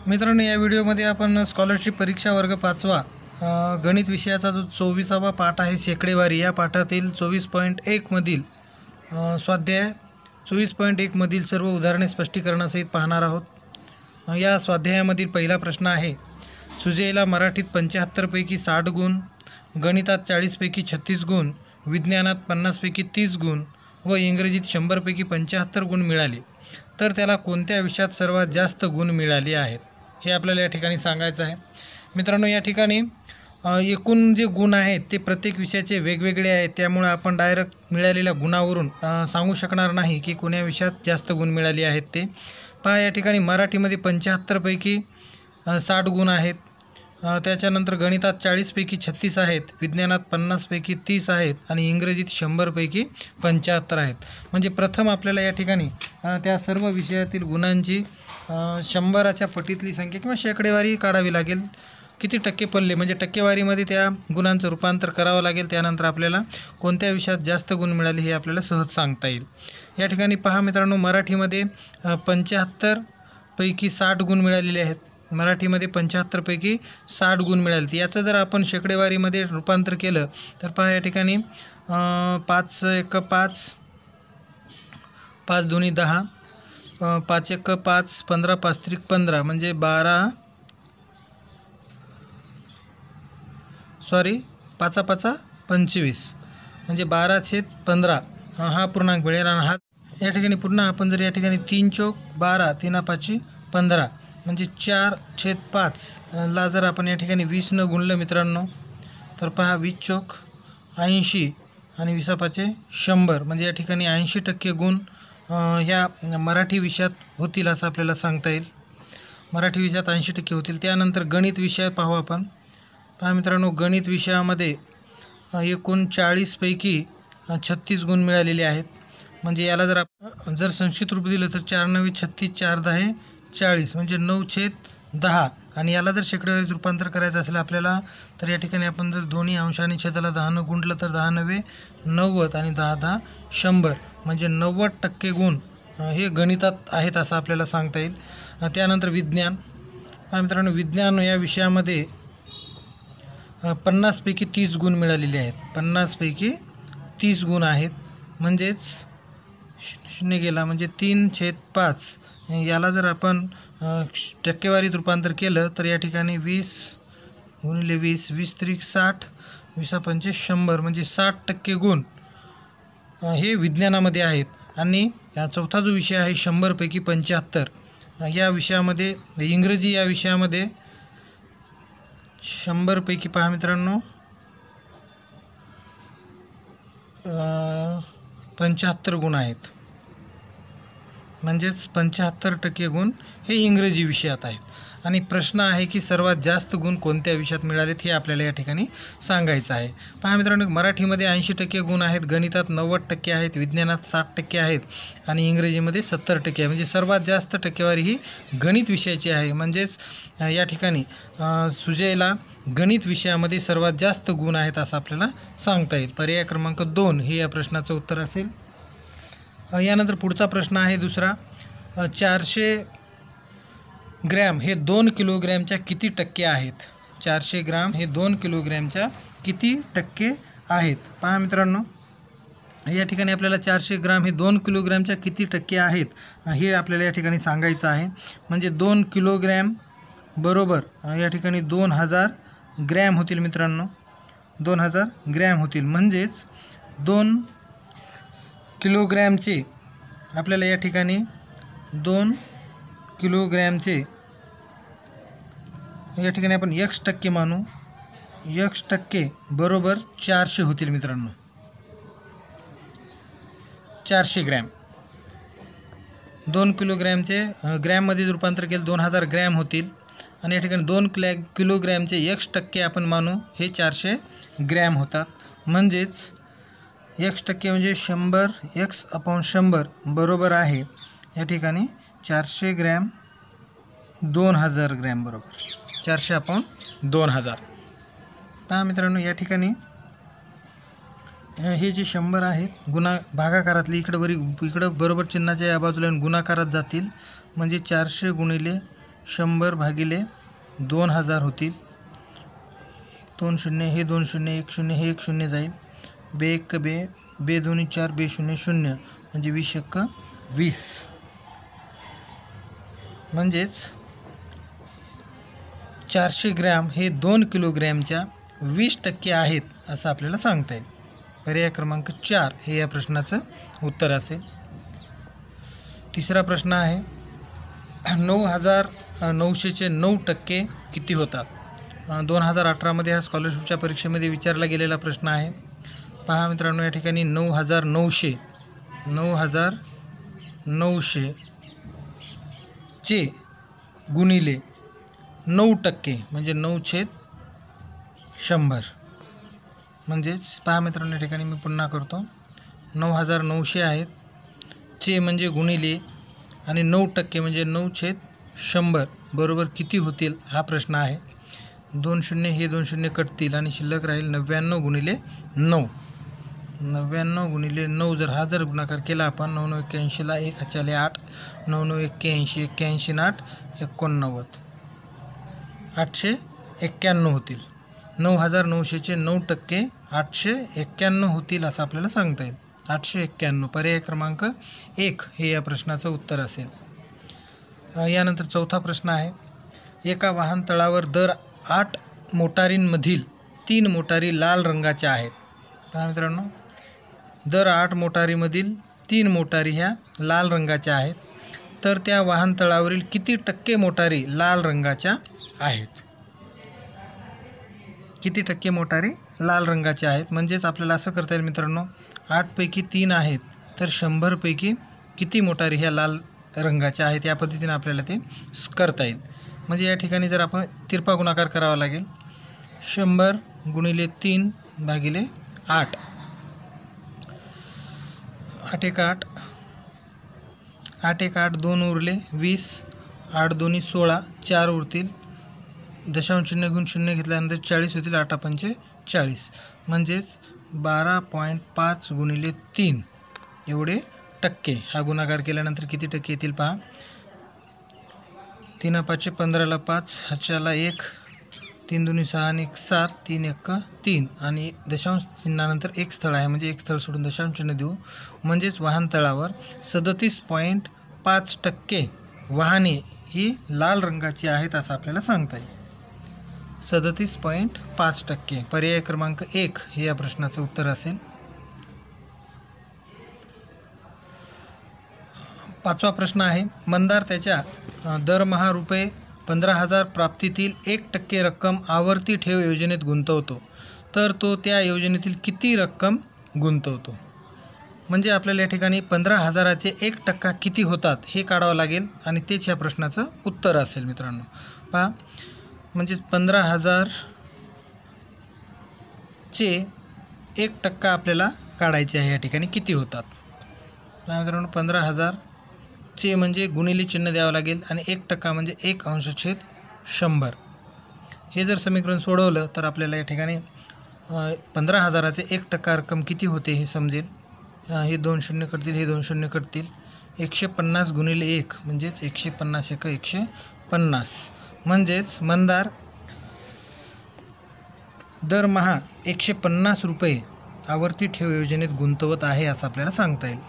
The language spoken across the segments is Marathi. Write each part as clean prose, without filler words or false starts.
मित्रांनो, या व्हिडिओमध्ये आपण स्कॉलरशिप परीक्षा वर्ग 5वा गणित विषयाचा जो 24वा पाठ आहे शेकडेवारी, या पाठातील 24.1 मधील स्वाध्याय 24.1 मधील सर्व उदाहरणे स्पष्टीकरणासहित पाहणार आहोत। या स्वाध्यायामधील पहिला प्रश्न आहे, सुजयला मराठीत 75 पैकी 60 गुण, गणितात 40 पैकी 36 गुण, विज्ञानात 50 पैकी 30 गुण व इंग्रजीत 100 पैकी 75 गुण मिळाले, तर त्याला कोणत्या विषयात सर्वात जास्त गुण मिळाले आहेत हे आपल्याला या ठिकाणी सांगायचं आहे। मित्रांनो, या ठिकाणी एकूण जे गुण आहेत ते प्रत्येक विषयाचे वेगवेगळे आहेत, त्यामुळे आपण डायरेक्ट मिळालेल्या गुणावरून सांगू शकणार नाही की कोण्या विषयात जास्त गुण मिळाले आहेत ते। पहा, या ठिकाणी मराठीमध्ये 75 पैकी 60 गुण आहेत, त्याच्यानंतर गणितात 40 पैकी 36 आहेत, विज्ञानात 50 पैकी 30 आहेत आणि इंग्रजीत 100 पैकी 75 आहेत। म्हणजे प्रथम आपल्याला या ठिकाणी त्या सर्व विषयातील गुणांची 100च्या पटीतली संख्या किंवा शेकडेवारी काढावी लागेल। किती टक्के पडले म्हणजे टक्केवारीमध्ये त्या गुणांचं रूपांतर करावं लागेल, त्यानंतर आपल्याला कोणत्या विषयात जास्त गुण मिळाले हे आपल्याला सहज सांगता येईल। या ठिकाणी पहा मित्रांनो, मराठीमध्ये 75 पैकी 60 गुण मिळालेले आहेत, मराठीमध्ये 75 पैकी 60 गुण मिळाले। याचं जर आपण शेकडेवारीमध्ये रूपांतर केलं तर पहा, या ठिकाणी 5 एक 5, 5 दुनी 10, 5 एक 5, 15, 5 त्रिक 15 म्हणजे 5 5 25 म्हणजे 12/15 हा पूर्णांक मिळेल। आणि हा या ठिकाणी पुन्हा आपण जर या ठिकाणी 3 चौक 12, 3 5 15 म्हणजे 4/5 ला जर आपण या ठिकाणी 20 न गुणलं मित्रांनो, तर पहा 20 चौक 80 आणि 20 5 100 म्हणजे या ठिकाणी 80% गुण ह्या मराठी विषयात होतील असं आपल्याला सांगता येईल। मराठी विषयात 80% होतील। त्यानंतर गणित विषय पाहू आपण। पहा मित्रांनो, गणित विषयामध्ये एकूण 40 पैकी 36 गुण मिळालेले आहेत। म्हणजे याला जर संक्षिप्त रूप दिलं तर 4 9 36, 4 10 40 म्हणजे 9/10 आणि याला जर शेकडेवारीत रूपांतर करायचं असेल आपल्याला, तर या ठिकाणी आपण जर दोन्ही अंश आणि छेदाला 10 न गुणलं तर 10 9 90 आणि 10 10 100 म्हणजे 90% गुण हे गणितात आहेत असं आपल्याला सांगता येईल। त्यानंतर विज्ञान पहा मित्रांनो, विज्ञान या विषयामध्ये 50 पैकी 30 गुण मिळालेले आहेत, 50 पैकी 30 गुण आहेत। म्हणजेच 0 गेला म्हणजे 3/5 याला जर आपण टक्केवारीत रूपांतर केलं तर या ठिकाणी 20 गुणिले 20, 20 त्रिक 60, 20 पंचे 100 म्हणजे 60% गुण हे विज्ञानामध्ये आहेत। आणि चौथा जो विषय आहे 100 पैकी 75 या विषयामध्ये, इंग्रजी या विषयामध्ये 100 पैकी पहा मित्रांनो 75 गुण आहेत, म्हणजेच 75% गुण हे इंग्रजी विषयात आहेत। आणि प्रश्न आहे की सर्वात जास्त गुण कोणत्या विषयात मिळालेत हे आपल्याला या ठिकाणी सांगायचं आहे। पहा मित्रांनो, मराठीमध्ये 80% गुण आहेत, गणितात 90% आहेत, विज्ञानात 60% आहेत आणि इंग्रजीमध्ये 70% आहे। म्हणजे सर्वात जास्त टक्केवारी ही गणित विषयाची आहे। म्हणजेच या ठिकाणी सुजयला गणित विषयामध्ये सर्वात जास्त गुण आहेत असं आपल्याला सांगता येईल। पर्याय क्रमांक 2 हे या प्रश्नाचं उत्तर असेल। यानंतर पुढचा प्रश्न आहे दुसरा, 400 ग्रॅम हे 2 किलोग्रॅमच्या किती टक्के आहेत? 400 ग्राम हे 2 किलोग्रॅमच्या किती टक्के आहेत? पहा मित्रांनो, या ठिकाणी आपल्याला 400 ग्राम हे 2 किलोग्रॅमच्या किती टक्के आहेत हे आपल्याला या ठिकाणी सांगायचं आहे। म्हणजे 2 किलोग्रॅम बरोबर या ठिकाणी 2000 ग्रॅम होतील मित्रांनो, 2000 ग्रॅम होतील। म्हणजेच 2 किलोग्रॅमचे आपल्याला या ठिकाणी 2 किलोग्रॅमचे या ठिकाणी आपण x% मानू, x% बरोबर 400 होतील मित्रांनो। 400 ग्रॅम 2 किलोग्रॅमचे ग्रॅममध्ये रूपांतर केलं 2000 ग्रॅम होतील आणि या ठिकाणी 2 किलोग्रॅमचे x% आपण मानू, हे 400 ग्रॅम होतात। म्हणजेच x% म्हणजे 100 x/100 बरोबर आहे या ठिकाणी 400 ग्रॅम 2000 ग्रॅम बरोबर 400/2000। पहा मित्रांनो, या ठिकाणी हे जे 100 आहेत भागाकारातले इकडं बरोबर चिन्हाच्या या बाजूला गुणाकारात जातील, म्हणजे 400 गुणिले 100 भागिले 2000 होतील. 2 शून्य, हे 2 शून्य, 1 शून्य, हे 1 शून्य जाईल. बे 1 बे, बे 2 4, बे 0 0, म्हणजे 20 1 20. म्हणजेच 400 ग्रॅम हे 2 किलोग्रॅमच्या 20% आहेत असं आपल्याला सांगता येईल. पर्याय क्रमांक 4 हे या प्रश्नाचं उत्तर असेल. तिसरा प्रश्न आहे 9,900चे 9% किती होतात? 2018मध्ये हा स्कॉलरशिपच्या परीक्षेमध्ये विचारला गेलेला प्रश्न आहे. पहा मित्रांनो, या ठिकाणी 9,900 चे गुणिले 9% म्हणजे 9/100. म्हणजेच पहा मित्रांनो, या ठिकाणी मी पुन्हा करतो. 9,900 आहेत, चे म्हणजे गुणिले आणि 9% म्हणजे 9/100 बरोबर किती होतील हा प्रश्न आहे. 2 शून्य, हे 2 शून्य कटतील आणि शिल्लक राहील 99 गुणिले 9. 99 गुणिले 9 जर गुणाकार केला आपण, 9 81ला 1 हाच्याले 8, 9 81, 81 8 89, 891 होतील. 9,900चे 9% 891 होतील असं आपल्याला सांगता येईल. 891 पर्याय क्रमांक 1 हे या प्रश्नाचं उत्तर असेल. यानंतर चौथा प्रश्न आहे एका वाहनतळावर दर 8 मोटारींमधील 3 मोटारी लाल रंगाच्या आहेत. पहा मित्रांनो, दर 8 मोटारीमधील 3 मोटारी ह्या लाल रंगाच्या आहेत. तर त्या वाहनतळावरील किती टक्के मोटारी लाल रंगाच्या आहेत? किती टक्के मोटारी लाल रंगाच्या आहेत? म्हणजेच आपल्याला असं करता येईल मित्रांनो, 8 पैकी 3 आहेत, तर 100 पैकी किती मोटारी ह्या लाल रंगाच्या आहेत या पद्धतीने आपल्याला ते करता येईल. म्हणजे या ठिकाणी जर आपण तिरपा गुणाकार करावा लागेल. 100 गुणिले 3 भागिले 8, 8 1 8, 8 1 8, 2 उरले 20, 8 2 16, 4 उरतील, दशांश चिन्ह घेऊन 0 घेतल्यानंतर 40 होतील, 8 5 40. म्हणजेच 12.5 गुणिले 3 एवढे टक्के. हा गुणाकार केल्यानंतर किती टक्के येतील पहा. 3 5 15ला 5, हाच्याला 1, 3 2 6 आणि 1 7, 3 1 3 आणि दशांश चिन्हानंतर एक स्थळ आहे, म्हणजे एक स्थळ सोडून दशांश चिन्ह देऊ. म्हणजेच वाहनतळावर 37.5% वाहने ही लाल रंगाची आहेत असं आपल्याला सांगता येईल. 37.5%. पर्याय क्रमांक 1 हे या प्रश्नाचं उत्तर असेल. पाचवा प्रश्न आहे मंदार त्याच्या दरमहा रुपये 15,000 प्राप्तीतील 1% रक्कम आवर्ती ठेव योजनेत गुंतवतो, तर तो त्या योजनेतील किती रक्कम गुंतवतो? म्हणजे आपल्याला या ठिकाणी 15,000चे 1% किती होतात हे काढावं लागेल आणि तेच या प्रश्नाचं उत्तर असेल मित्रांनो. पहा, म्हणजेच 15,000चे 1% आपल्याला काढायचे आहे. या ठिकाणी किती होतात मित्रांनो? 15,000चे म्हणजे गुणिले चिन्ह द्यावं लागेल आणि 1% म्हणजे 1/100. हे जर समीकरण सोडवलं तर आपल्याला या ठिकाणी 15,000चे 1% रक्कम किती होते हे समजेल. हे 2 शून्य कटतील, हे 2 शून्य कटतील. 150 गुणिले 1 म्हणजेच 150 1 150. म्हणजेच मंदार दरमहा 150 रुपये आवर्ती ठेव योजनेत गुंतवत आहे असं आपल्याला सांगता येईल.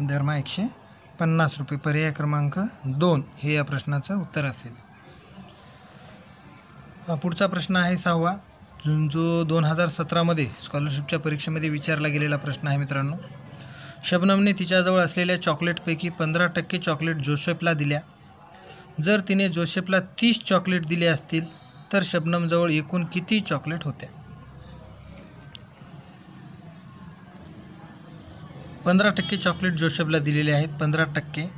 दरमहा 150 रुपये. पर्याय क्रमांक 2 हे या प्रश्नाचं उत्तर असेल. पुढचा प्रश्न आहे 6वा, जो 2017मध्ये स्कॉलरशिपच्या परीक्षेमध्ये विचारला गेलेला प्रश्न आहे मित्रांनो. शबनमने तिच्याजवळ असलेल्या चॉकलेटपैकी 15% चॉकलेट जोसेफला दिल्या. जर तिने जोसेफला 30 चॉकलेट दिले असतील तर शबनमजवळ एकूण किती चॉकलेट होत्या? 15% चॉकलेट जोसेफला दिलेले आहेत. 15%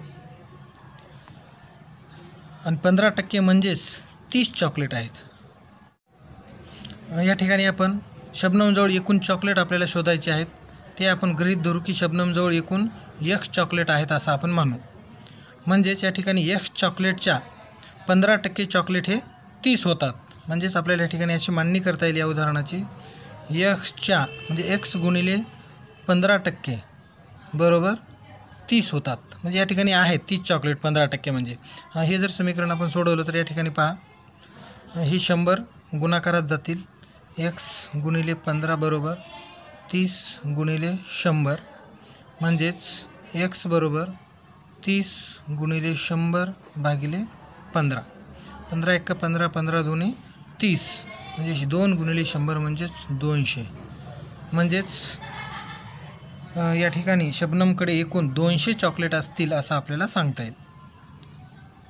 आणि 15% म्हणजेच 30 चॉकलेट आहेत. या ठिकाणी आपण शबनमजवळ एकूण चॉकलेट आपल्याला शोधायचे आहेत. ते आपण गृहीत धरू की शबनमजवळ एकूण X चॉकलेट आहेत असं आपण मानू. म्हणजेच या ठिकाणी X चॉकलेटच्या 15% चॉकलेट हे 30 होतात. म्हणजेच आपल्याला या ठिकाणी अशी मांडणी करता येईल या उदाहरणाची. Xच्या म्हणजे X गुणिले 15% बरोबर 30 होतात. म्हणजे या ठिकाणी आहेत 30 चॉकलेट 15% म्हणजे हे जर समीकरण आपण सोडवलं तर या ठिकाणी पहा ही 100 गुणाकारात जातील. x गुणिले 15 बरोबर 30 गुणिले 100 म्हणजेच x बरोबर 30 गुणिले 100 भागिले 15. 15 1 15 15 2 30 म्हणजे 2 गुणिले 100 म्हणजेच 200. म्हणजेच या ठिकाणी शबनमकडे एकूण 200 चॉकलेट असतील असं आपल्याला सांगता येईल.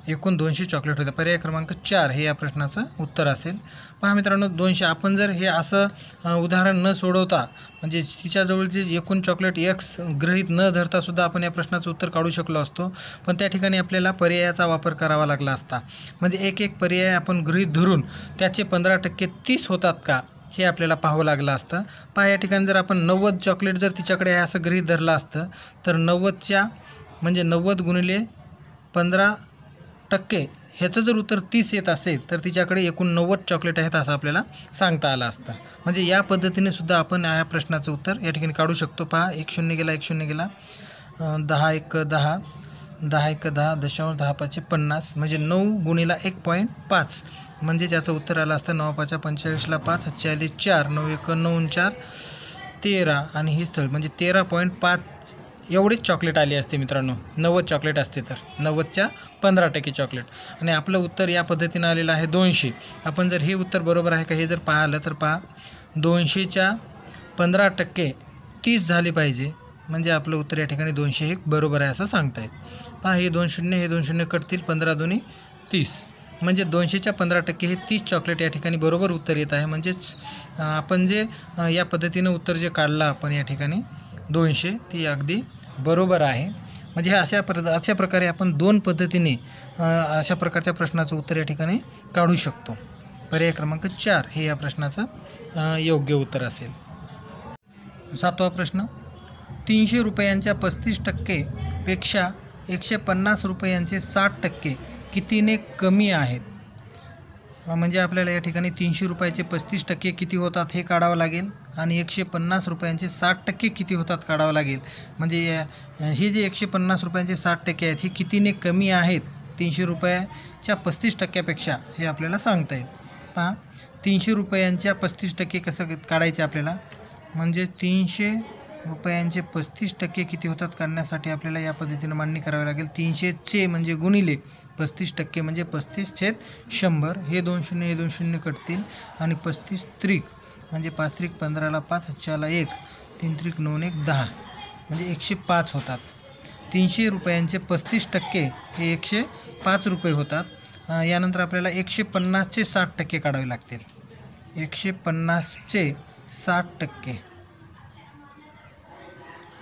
एकूण 200 चॉकलेट होते. पर्याय क्रमांक 4 हे या प्रश्नाचं उत्तर असेल. पहा मित्रांनो 200 आपण जर हे असं उदाहरण न सोडवता म्हणजे तिच्याजवळचे एकूण चॉकलेट x गृहीत न धरता सुद्धा आपण या प्रश्नाचं उत्तर काढू शकलो असतो. पण त्या ठिकाणी आपल्याला पर्यायाचा वापर करावा लागला असता. म्हणजे एक एक पर्याय आपण गृहीत धरून त्याचे 15% 30 होतात का हे आपल्याला पाहावं लागलं असतं. पहा या ठिकाणी जर आपण 90 चॉकलेट जर तिच्याकडे आहे असं गृहीत धरलं असतं तर 90च्या म्हणजे 90 गुणिले 15% ह्याचं जर उत्तर 30 येत असेल तर तिच्याकडे एकूण 90 चॉकलेट आहेत असं आपल्याला सांगता आलं असतं. म्हणजे या पद्धतीने सुद्धा आपण या प्रश्नाचं उत्तर या ठिकाणी काढू शकतो. पहा 1 0 गेला 1 0 गेला 10 1 10 10 1 10 दशांश 10 5 50 म्हणजे 9 गुणिला 1.5 म्हणजे त्याचं उत्तर आलं असतं 9 5 45ला 5 हातचे आले 4 9 1 9 4 13 आणि हे स्थळ म्हणजे 13.5 एवढेच चॉकलेट आले असते मित्रांनो. 90 चॉकलेट असते तर 90च्या 15% चॉकलेट आणि आपलं उत्तर या पद्धतीनं आलेलं आहे 200. आपण जर हे उत्तर बरोबर आहे का हे जर पाहिलं तर पहा 200च्या 15% 30 झाले पाहिजे म्हणजे आपलं उत्तर या ठिकाणी 201 बरोबर आहे असं सांगता येईल. पहा हे 2 0 हे 2 0 कटतील 15 2 30 म्हणजे 200च्या 15% हे 30 चॉकलेट या ठिकाणी बरोबर उत्तर येत आहे. म्हणजेच आपण जे या पद्धतीनं उत्तर जे काढलं आपण या ठिकाणी 200 ती अगदी बरोबर आहे. म्हणजे अशा प्रकारे आपण 2 पद्धतीने अशा प्रकारच्या प्रश्नाचं उत्तर या ठिकाणी काढू शकतो. पर्याय क्रमांक 4 हे या प्रश्नाचं योग्य उत्तर असेल. 7वा प्रश्न 300 रुपयांच्या 35% पेक्षा 150 रुपयांचे 60% कितीने कमी आहेत. म्हणजे आपल्याला या ठिकाणी 300 रुपयाचे 35% किती होतात हे काढावं लागेल आणि 150 रुपयांचे 60% किती होतात काढावं लागेल. म्हणजे हे जे 150 रुपयांचे 60% आहेत हे कितीने कमी आहेत 300 रुपयाच्या 35%पेक्षा हे आपल्याला सांगता येईल. पहा 300 रुपयांच्या 35% कसं काढायचे आपल्याला म्हणजे 300 रुपयांचे 35% किती होतात काढण्यासाठी आपल्याला या पद्धतीनं मांडणी करावी लागेल. 300चे म्हणजे गुणिले 35% म्हणजे 35/100 हे 2 0 हे 2 0 कटतील आणि 35 त्रिक म्हणजे 5 त्रिक 15ला 5 हातच्याला 1 3 त्रिक 9 1 10 म्हणजे 105 होतात. 300 रुपयांचे 35% हे 105 रुपये होतात. यानंतर आपल्याला 150चे 60% काढावे लागतील. 150चे 60%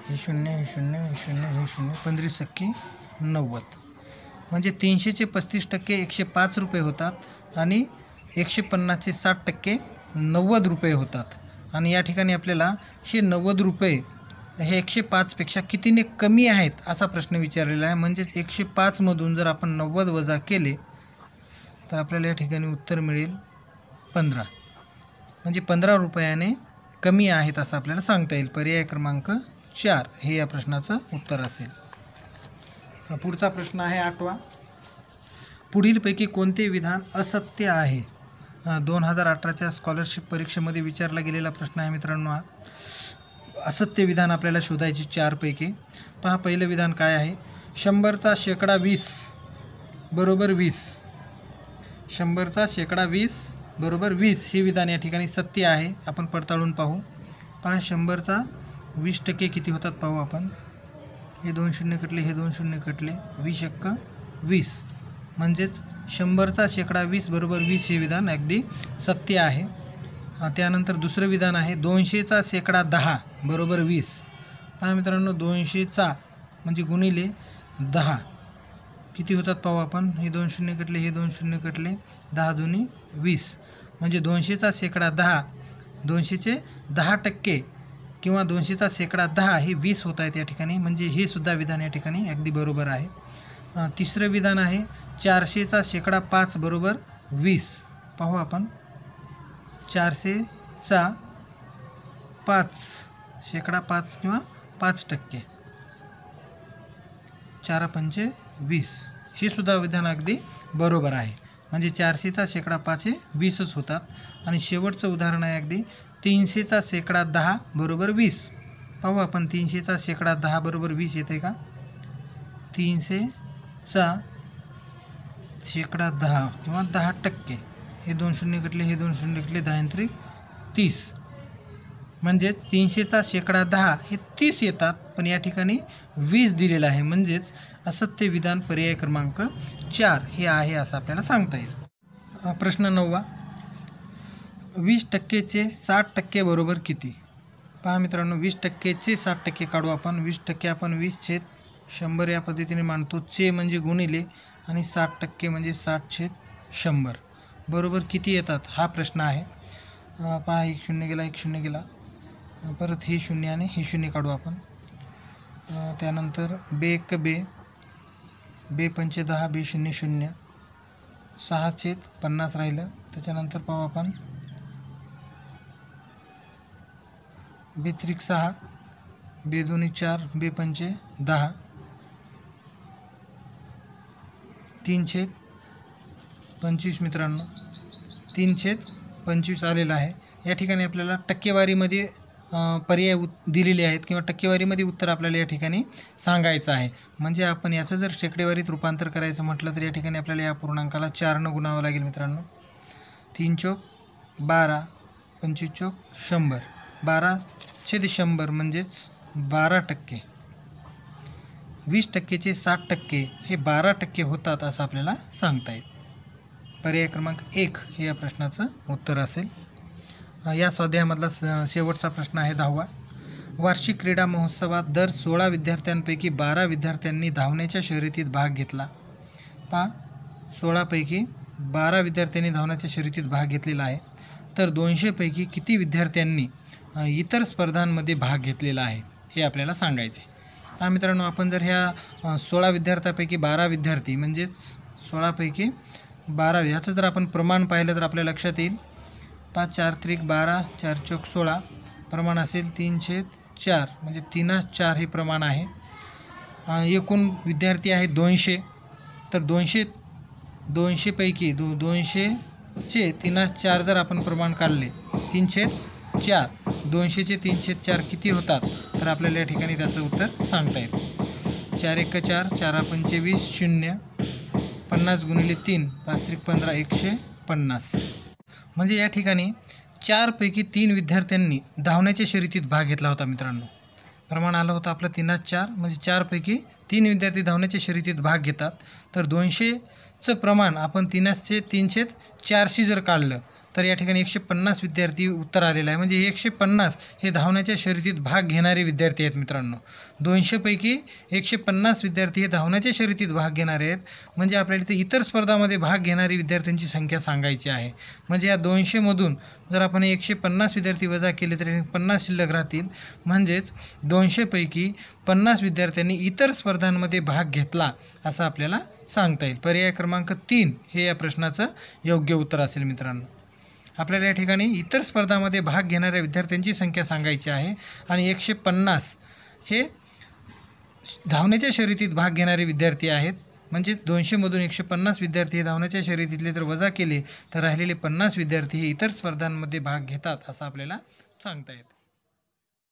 हे 0 हे 0 हे 0 हे 0 15 सक्की 90 म्हणजे 300चे 35% 105 रुपये होतात आणि 150चे 60% 90 रुपये होतात. आणि या ठिकाणी आपल्याला हे 90 रुपये हे 105पेक्षा कितीने कमी आहेत असा प्रश्न विचारलेला आहे. म्हणजेच 105मधून जर आपण 90 वजा केले तर आपल्याला या ठिकाणी उत्तर मिळेल 15 म्हणजे 15 रुपयाने कमी आहेत असं आपल्याला सांगता येईल. पर्याय क्रमांक 4 हे या प्रश्नाचं उत्तर असेल. पुढचा प्रश्न आहे 8वा. पुढीलपैकी कोणते विधान असत्य आहे. 2018च्या स्कॉलरशिप परीक्षेमध्ये विचारला गेलेला प्रश्न आहे मित्रांनो. असत्य विधान आपल्याला शोधायची 4 पैकी. पहा पहिलं विधान काय आहे 100चा शेकडा 20 बरोबर 20. 100चा शेकडा 20 बरोबर 20 हे विधान या ठिकाणी सत्य आहे. आपण पडताळून पाहू. पहा 100चा 20% किती होतात पाहू आपण. हे 2 0 कटले हे 2 0 कटले 20 1 20 म्हणजेच 100चा शेकडा 20 बरोबर 20 हे विधान अगदी सत्य आहे. त्यानंतर दुसरं विधान आहे 200चा शेकडा 10 बरोबर 20. पहा मित्रांनो 200चा म्हणजे गुणिले 10 किती होतात पाहू आपण. हे 2 0 कटले हे 2 0 कटले 10 2 20 म्हणजे 200चा शेकडा 10 200चे 10% किंवा 200चा शेकडा 10 हे 20 होत आहेत या ठिकाणी. म्हणजे हे सुद्धा विधान या ठिकाणी अगदी बरोबर आहे. तिसरं विधान आहे 400चा शेकडा 5 बरोबर 20. पाहू आपण 400चा 5 शेकडा 5 किंवा 5% 4 पंचे 20. हे सुद्धा विधान अगदी बरोबर आहे. म्हणजे 400चा शेकडा 5 हे 20च होतात. आणि शेवटचं उदाहरण आहे अगदी 300चा शेकडा 10 बरोबर 20. पाहू आपण 300चा शेकडा 10 बरोबर 20 येते का. 300चा शेकडा 10 किंवा 10%. हे 2 शून्य कटले, हे 2 शून्य कटले, 10 30. म्हणजेच 300चा शेकडा 10 हे 30 येतात. पण या ठिकाणी 20 दिलेलं आहे. म्हणजेच असत्य विधान पर्याय क्रमांक 4 हे आहे असं आपल्याला सांगता येईल. प्रश्न 9. 20%चे 60% बरोबर किती. पहा मित्रांनो, 20%चे 60% काढू आपण. 20% आपण 20/100 या पद्धतीने मांडतो. चे म्हणजे गुणिले आणि 60% म्हणजे 60/100 बरोबर किती येतात हा प्रश्न आहे. पहा, 1 शून्य गेला, 1 शून्य गेला. परत हे शून्य आणि हे शून्य काढू आपण. त्यानंतर बे 1 बे, बे पंचे 10, बे शून्य शून्य, 6/50 राहिलं. त्याच्यानंतर पाहू आपण बे 3 6, बे 2 4, बे पंचे 10, 3/25 मित्रांनो, 3/25 आलेला आहे. या ठिकाणी आपल्याला टक्केवारीमध्ये पर्याय दिलेले आहेत किंवा टक्केवारीमध्ये उत्तर आपल्याला या ठिकाणी सांगायचं आहे. म्हणजे आपण याचं जर शेकडेवारीत रूपांतर करायचं म्हटलं तर या ठिकाणी आपल्याला या पूर्णांकाला 4 गुणावं लागेल मित्रांनो. 3 चौक 12, 25 चौक 100, 12/100 म्हणजेच 12%. 20%चे 60% हे 12% होतात असं आपल्याला सांगता येईल. पर्याय क्रमांक 1 हे या प्रश्नाचं उत्तर असेल. या स्वाध्यायामधला शेवटचा प्रश्न आहे 10वा. वार्षिक क्रीडा महोत्सवात दर 16 विद्यार्थ्यांपैकी 12 विद्यार्थ्यांनी धावण्याच्या शर्यतीत भाग घेतला. पहा, 16पैकी 12 विद्यार्थ्यांनी धावण्याच्या शर्यतीत भाग घेतलेला आहे. तर 200 पैकी किती विद्यार्थ्यांनी इतर स्पर्धांमध्ये भाग घेतलेला आहे हे आपल्याला सांगायचे. पहा मित्रांनो, आपण जर ह्या 16 विद्यार्थ्यांपैकी 12 विद्यार्थी म्हणजेच 16पैकी 12 याचं जर आपण प्रमाण पाहिलं तर आपल्या लक्षात येईल. 5 4 त्रिक 12, 4 चौक 16 प्रमाण असेल 3/4 म्हणजे 3/4 हे प्रमाण आहे. एकूण विद्यार्थी आहे 200. तर 200 पैकी 200चे 3/4 जर आपण प्रमाण काढले 3/4, 200चे 3/4 किती होतात तर आपल्याला या ठिकाणी त्याचं उत्तर सांगता येईल. 4 1 4, 4 पंचे 20, 0, 50 गुणिले 3, 5 त्रिक 15, 150. म्हणजे या ठिकाणी 4 पैकी 3 विद्यार्थ्यांनी धावण्याच्या शर्यतीत भाग घेतला होता मित्रांनो. प्रमाण आलं होतं आपलं 3/4 म्हणजे 4 पैकी 3 विद्यार्थी धावण्याच्या शर्यतीत भाग घेतात. तर 200चं प्रमाण आपण 3/4 जर काढलं तर या ठिकाणी 150 विद्यार्थी उत्तर आलेलं आहे. म्हणजे 150 हे धावण्याच्या शर्यतीत भाग घेणारे विद्यार्थी आहेत मित्रांनो. 200 पैकी 150 विद्यार्थी हे धावण्याच्या शर्यतीत भाग घेणारे आहेत. म्हणजे आपल्याला इथे इतर स्पर्धामध्ये भाग घेणारी विद्यार्थ्यांची संख्या सांगायची आहे. म्हणजे या 200मधून जर आपण 150 विद्यार्थी वजा केले तर 50 शिल्लक राहतील. म्हणजेच 200 पैकी 50 विद्यार्थ्यांनी इतर स्पर्धांमध्ये भाग घेतला असं आपल्याला सांगता येईल. पर्याय क्रमांक 3 हे या प्रश्नाचं योग्य उत्तर असेल मित्रांनो. आपल्याला या ठिकाणी इतर स्पर्धांमध्ये भाग घेणाऱ्या विद्यार्थ्यांची संख्या सांगायची आहे. आणि 150 हे धावण्याच्या शर्यतीत भाग घेणारे विद्यार्थी आहेत. म्हणजे 200मधून 150 विद्यार्थी हे धावण्याच्या शर्यतीतले तर वजा केले तर राहिलेले 50 विद्यार्थी हे इतर स्पर्धांमध्ये भाग घेतात असं आपल्याला सांगता येतं.